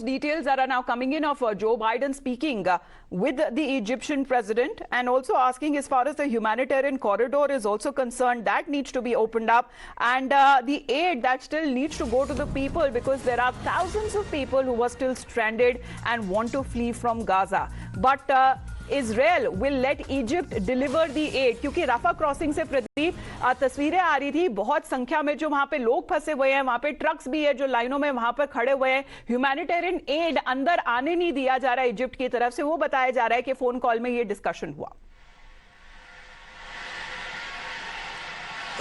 details that are now coming in of Joe Biden speaking with the Egyptian president and also asking, as far as the humanitarian corridor is also concerned, that needs to be opened up, and the aid that still needs to go to the people, because there are thousands of people who are still stranded and want to flee from Gaza. But Israel will let Egypt deliver the aid, क्योंकि Rafa crossing से प्रदीप तस्वीरें आ रही थी, बहुत संख्या में जो वहां पे लोग फंसे हुए हैं, वहां पे ट्रक्स भी है जो लाइनों में वहां पर खड़े हुए हैं। ह्यूमैनिटेरियन एड अंदर आने नहीं दिया जा रहा है इजिप्ट की तरफ से, वो बताया जा रहा है कि फोन कॉल में ये डिस्कशन हुआ।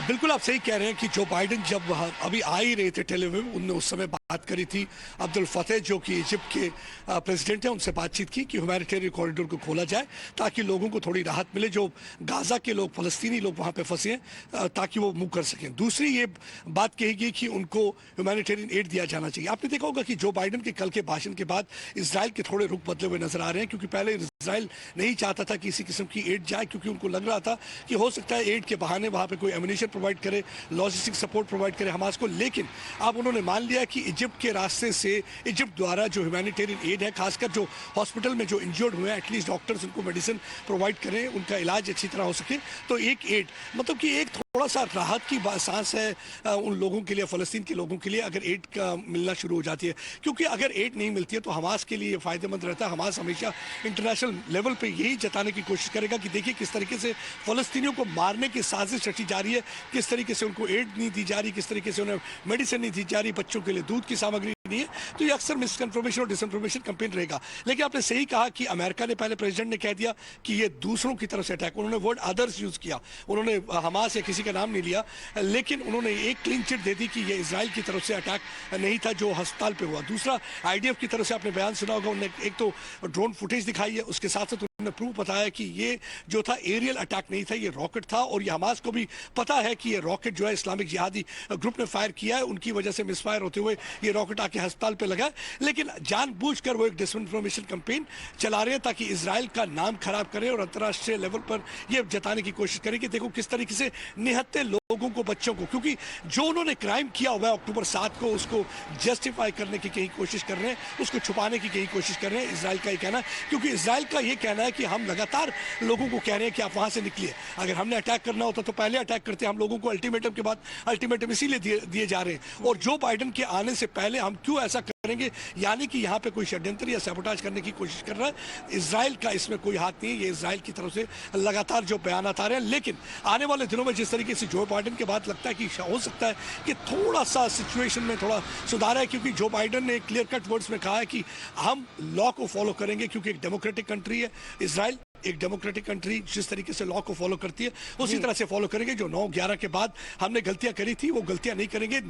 बिल्कुल आप सही कह रहे हैं कि जो बाइडेन जब अभी आ ही रहे थे टेल अवीव, उनने उस समय बात करी थी अब्दुल फतेह जो कि इजिप्ट के प्रेसिडेंट हैं, उनसे बातचीत की कि ह्यूमैनिटेरियन कॉरिडोर को खोला जाए ताकि लोगों को थोड़ी राहत मिले, जो गाजा के लोग, फलस्तीनी लोग वहाँ पे फंसे हैं, ताकि वो मूव कर सकें। दूसरी ये बात कही गई कि उनको ह्यूमैनिटेरियन एड दिया जाना चाहिए। आपने देखा होगा कि जो बाइडेन के कल के भाषण के बाद इसराइल के थोड़े रुख बदले हुए नजर आ रहे हैं, क्योंकि पहले इसराइल नहीं चाहता था कि किसी किस्म की एड जाए, क्योंकि उनको लग रहा था कि हो सकता है एड के बहाने वहाँ पे कोई एम्युनिशन प्रोवाइड करे, लॉजिस्टिक सपोर्ट प्रोवाइड करे हमास को। लेकिन अब उन्होंने मान लिया कि इजिप्ट के रास्ते से, इजिप्ट द्वारा जो ह्यूमैनिटेरियन एड है, खासकर जो हॉस्पिटल में जो इंजर्ड हुए हैं, एटलीस्ट डॉक्टर्स उनको मेडिसिन प्रोवाइड करें, उनका इलाज अच्छी तरह हो सके, तो एक एड, मतलब कि एक थोड़ा सा राहत की सांस है उन लोगों के लिए, फलस्तीन के लोगों के लिए, अगर एड का मिलना शुरू हो जाती है। क्योंकि अगर एड नहीं मिलती है तो हमास के लिए फायदेमंद रहता है। हमास हमेशा इंटरनेशनल लेवल पे यही जताने की कोशिश करेगा कि देखिए किस तरीके से फलस्तीनियों को मारने की साजिश रची जा रही है, किस तरीके से उनको एड नहीं दी जा रही, किस तरीके से उन्हें मेडिसिन नहीं दी जा रही, बच्चों के लिए दूध की सामग्री नहीं है। तो ये अक्सर मिसकन्फर्मेशन और डिसइंफॉर्मेशन कैंपेन रहेगा। लेकिन आपने सही कहा कि अमेरिका ने, पहले प्रेसिडेंट ने कह दिया कि ये दूसरों की तरफ से अटैक, उन्होंने वर्ड अदर्स यूज किया, उन्होंने हमास या किसी का नाम नहीं लिया, लेकिन उन्होंने एक क्लीन चिट दे दी कि ये इजराइल की तरफ से अटैक नहीं था जो अस्पताल पे हुआ। दूसरा, आईडीएफ की तरफ से आपने बयान सुना होगा, उन्होंने एक तो ड्रोन फुटेज दिखाई है, उसके साथ साथ उन्होंने प्रूफ बताया कि ये जो था एरियल अटैक नहीं था, ये रॉकेट था, और ये हमास को भी पता है कि ये रॉकेट जो है इस्लामिक जिहादी ग्रुप ने फायर किया है, उनकी वजह से मिसफायर होते हुए ये रॉकेट आके अस्पताल पे लगा। लेकिन जानबूझकर वो एक डिसइंफॉर्मेशन कैंपेन चला रहे हैं ताकि इजराइल का नाम खराब करें और अंतर्राष्ट्रीय लेवल पर ये जताने की कोशिश करें कि देखो किस तरीके से निहत्थे लोगों को, बच्चों को, क्योंकि जो उन्होंने क्राइम किया हुआ है अक्टूबर 7 को, उसको जस्टिफाई करने की कहीं कोशिश कर रहे हैं, उसको छुपाने की कहीं कोशिश कर रहे हैं, इजराइल का ये कहना है। क्योंकि इजराइल का ये कहना है कि हम लगातार लोगों को कह रहे हैं कि आप वहां से निकलिए, अगर हमने अटैक करना होता तो पहले अटैक करते, हम लोगों को अल्टीमेटम के बाद अल्टीमेटम इसीलिए दिए जा रहे हैं, और जो बाइडेन के आने से पहले हम क्यों ऐसा करेंगे, यानी कि यहाँ पे कोई षड्यंत्र या सैबोटाज करने की कोशिश कर रहा है। इजराइल का इसमें कोई हाथ नहीं है, ये इजराइल की तरफ से लगातार जो बयान आ रहे हैं। लेकिन आने वाले दिनों में जिस तरीके से जो बाइडेन के बाद लगता है कि हो सकता है कि थोड़ा सा सिचुएशन में थोड़ा सुधार है, क्योंकि जो बाइडेन ने क्लियर कट वर्ड्स में कहा है कि हम लॉ को फॉलो करेंगे, क्योंकि एक डेमोक्रेटिक कंट्री है इजराइल, एक डेमोक्रेटिक कंट्री जिस तरीके से लॉ को फॉलो करती है उसी तरह से फॉलो करेंगे। जो 9/11 के बाद हमने गलतियां करी थी वो गलतियां नहीं करेंगे।